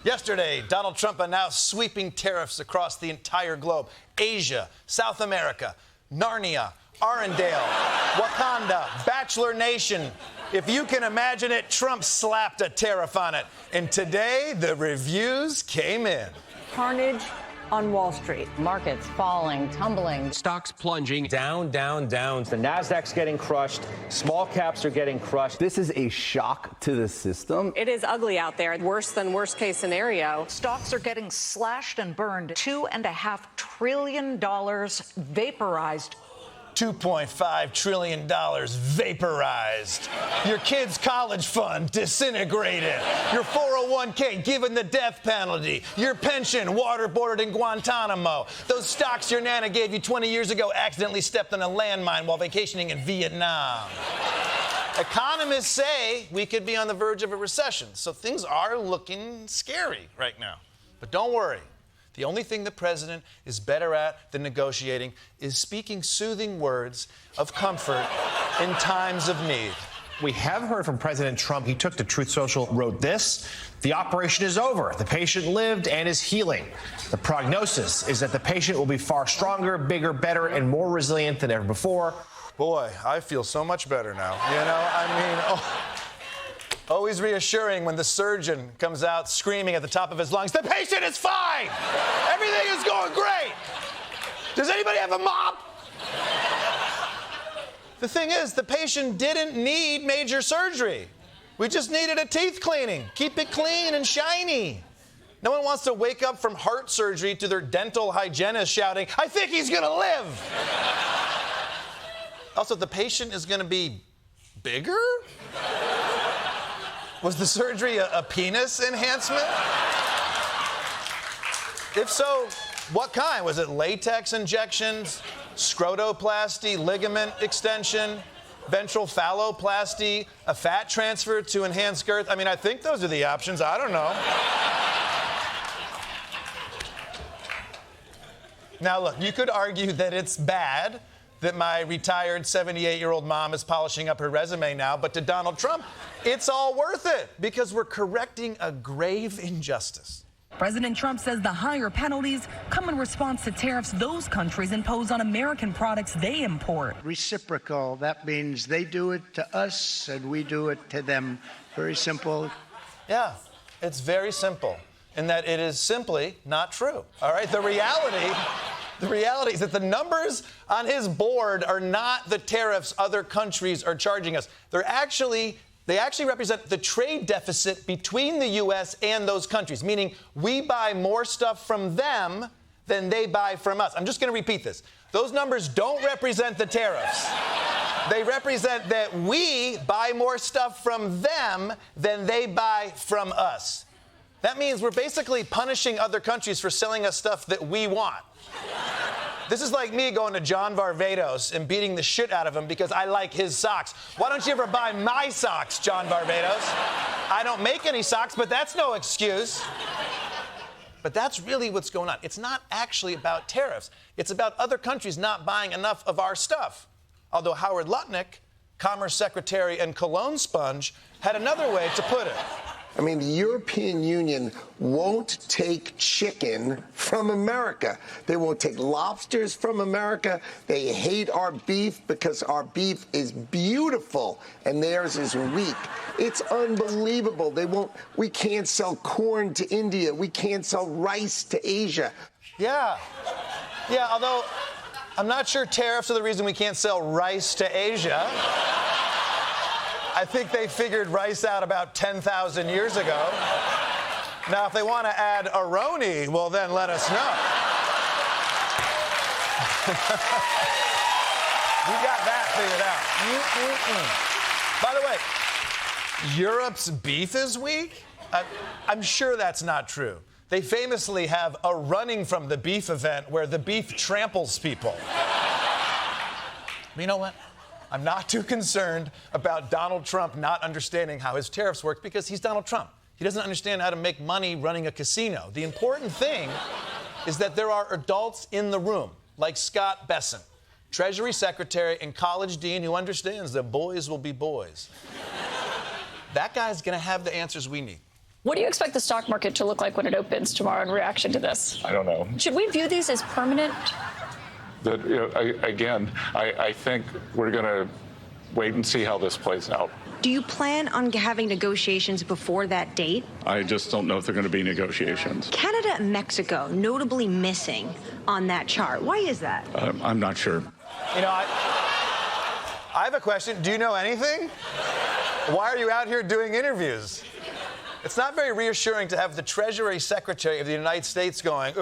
Yesterday, Donald Trump announced sweeping tariffs across the entire globe. Asia, South America, Narnia, Arendelle, Wakanda, Bachelor Nation. If you can imagine it, Trump slapped a tariff on it. And today, the reviews came in. Carnage on Wall Street. Markets falling, tumbling. Stocks plunging. Down, down, down. The Nasdaq's getting crushed. Small caps are getting crushed. This is a shock to the system. It is ugly out there. Worse than worst case scenario. Stocks are getting slashed and burned. $2.5 trillion vaporized. $2.5 trillion vaporized. Your kid's college fund disintegrated. Your 401k given the death penalty. Your pension waterboarded in Guantanamo. Those stocks your Nana gave you 20 years ago accidentally stepped on a landmine while vacationing in Vietnam. Economists say we could be on the verge of a recession, so things are looking scary right now. But don't worry. The only thing the president is better at than negotiating is speaking soothing words of comfort in times of need. We have heard from President Trump. He took to Truth Social, wrote this: "The operation is over. The patient lived and is healing. The prognosis is that the patient will be far stronger, bigger, better, and more resilient than ever before." Boy, I feel so much better now. Always reassuring when the surgeon comes out screaming at the top of his lungs, "The patient is fine! Everything is going great! Does anybody have a mop?" The thing is, the patient didn't need major surgery. We just needed a teeth cleaning. Keep it clean and shiny. No one wants to wake up from heart surgery to their dental hygienist shouting, "I think he's gonna live!" Also, the patient is gonna be bigger? Was the surgery a penis enhancement? If so, what kind? Was it latex injections, scrotoplasty, ligament extension, ventral phalloplasty, a fat transfer to enhance girth? I think those are the options. I don't know. Now, look, you could argue that it's bad that my retired 78-year-old mom is polishing up her resume now, but to Donald Trump, it's all worth it because we're correcting a grave injustice. President Trump says the higher penalties come in response to tariffs those countries impose on American products they import. Reciprocal, that means they do it to us and we do it to them. Very simple. Yeah, it's very simple in that it is simply not true. All right, the reality is that the numbers on his board are not the tariffs other countries are charging us. They actually represent the trade deficit between the U.S. and those countries, meaning we buy more stuff from them than they buy from us. I'm just going to repeat this. Those numbers don't represent the tariffs. They represent that we buy more stuff from them than they buy from us. That means we're basically punishing other countries for selling us stuff that we want. This is like me going to John Varvatos and beating the shit out of him because I like his socks. Why don't you ever buy my socks, John Varvatos? I don't make any socks, but that's no excuse. But that's really what's going on. It's not actually about tariffs. It's about other countries not buying enough of our stuff. Although Howard Lutnick, Commerce Secretary and cologne sponge, had another way to put it. The European Union won't take chicken from America. They won't take lobsters from America. They hate our beef because our beef is beautiful and theirs is weak. It's unbelievable. We can't sell corn to India. We can't sell rice to Asia. Yeah, although I'm not sure tariffs are the reason we can't sell rice to Asia. I think they figured rice out about 10,000 years ago. Now, if they want to add aroni, well, then let us know. We got that figured out. By the way, Europe's beef is weak? I'm sure that's not true. They famously have a running from the beef event where the beef tramples people. But you know what? I'm not too concerned about Donald Trump not understanding how his tariffs work because he's Donald Trump. He doesn't understand how to make money running a casino. The important thing is that there are adults in the room, like Scott Bessent, Treasury Secretary and college dean who understands that boys will be boys. That guy's going to have the answers we need. What do you expect the stock market to look like when it opens tomorrow in reaction to this? I don't know. Should we view these as permanent? That, I think we're going to wait and see how this plays out. Do you plan on having negotiations before that date? I just don't know if there are going to be negotiations. Canada and Mexico notably missing on that chart. Why is that? I'm not sure. You know, I have a question. Do you know anything? Why are you out here doing interviews? It's not very reassuring to have the Treasury Secretary of the United States going, You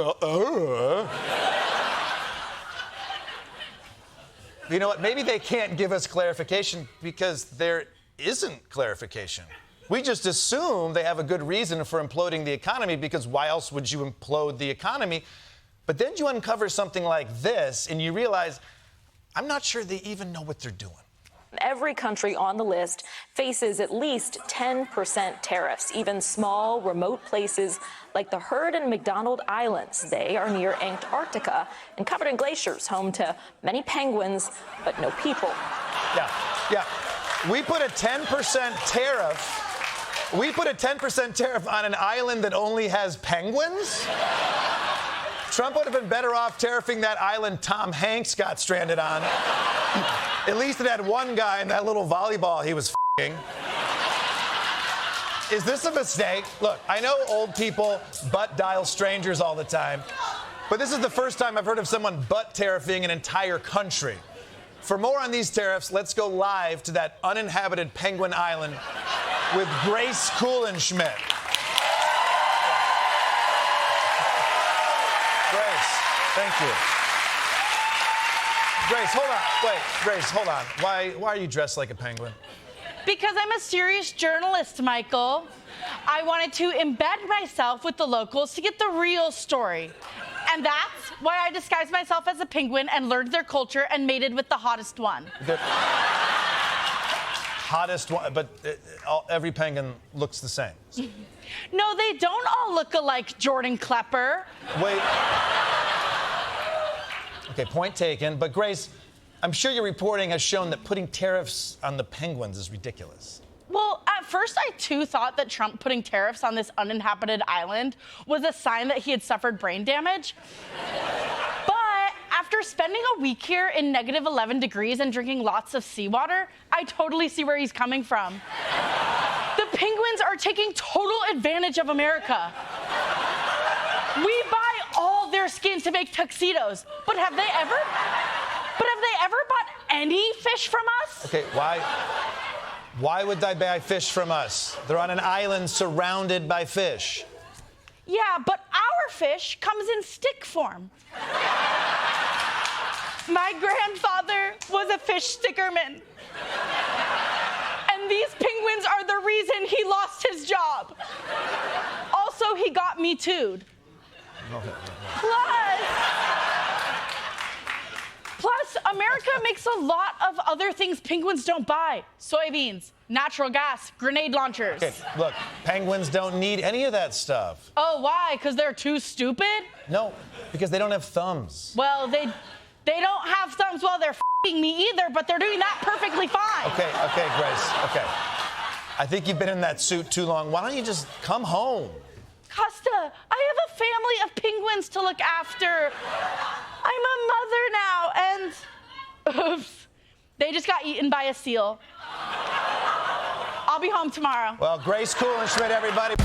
know what? Maybe they can't give us clarification because there isn't clarification. We just assume they have a good reason for imploding the economy because why else would you implode the economy? But then you uncover something like this and you realize, I'm not sure they even know what they're doing. Every country on the list faces at least 10% tariffs. Even small, remote places like the Heard and McDonald Islands. They are near Antarctica and covered in glaciers, home to many penguins, but no people. Yeah. We put a 10% tariff. We put a 10% tariff on an island that only has penguins? Trump would have been better off tariffing that island Tom Hanks got stranded on. At least it had one guy in that little volleyball he was f***ing. Is this a mistake? Look, I know old people butt dial strangers all the time, but this is the first time I've heard of someone butt tariffing an entire country. For more on these tariffs, let's go live to that uninhabited penguin island with Grace Kuhlenschmidt. Grace, thank you. Grace, hold on. Wait, Grace, hold on. Why are you dressed like a penguin? Because I'm a serious journalist, Michael. I wanted to embed myself with the locals to get the real story. And that's why I disguised myself as a penguin and learned their culture and mated with the hottest one. The hottest one, but every penguin looks the same. No, they don't all look alike, Jordan Klepper. Wait. Okay, point taken. But Grace, I'm sure your reporting has shown that putting tariffs on the penguins is ridiculous. Well, at first I too thought that Trump putting tariffs on this uninhabited island was a sign that he had suffered brain damage. But after spending a week here in negative 11 degrees and drinking lots of seawater, I totally see where he's coming from. The penguins are taking total advantage of America. We buy all their skins to make tuxedos, but have they ever bought any fish from us? Okay, why would they buy fish from us? They're on an island surrounded by fish. Yeah, but our fish comes in stick form. My grandfather was a fish stickerman. And these penguins are the reason he lost his job. Also, he got me too'd. Plus, America makes a lot of other things penguins don't buy. Soybeans, natural gas, grenade launchers. Okay, look, penguins don't need any of that stuff. Oh, why? Because they're too stupid? No, because they don't have thumbs. Well, they don't have thumbs while they're f***ing me either, but they're doing that perfectly fine. Okay, Grace, okay. I think you've been in that suit too long. Why don't you just come home? Kosta, I have a family of penguins to look after. I'm a mother now, and oops, they just got eaten by a seal. I'll be home tomorrow. Well, Grace Kuhlenschmidt, everybody.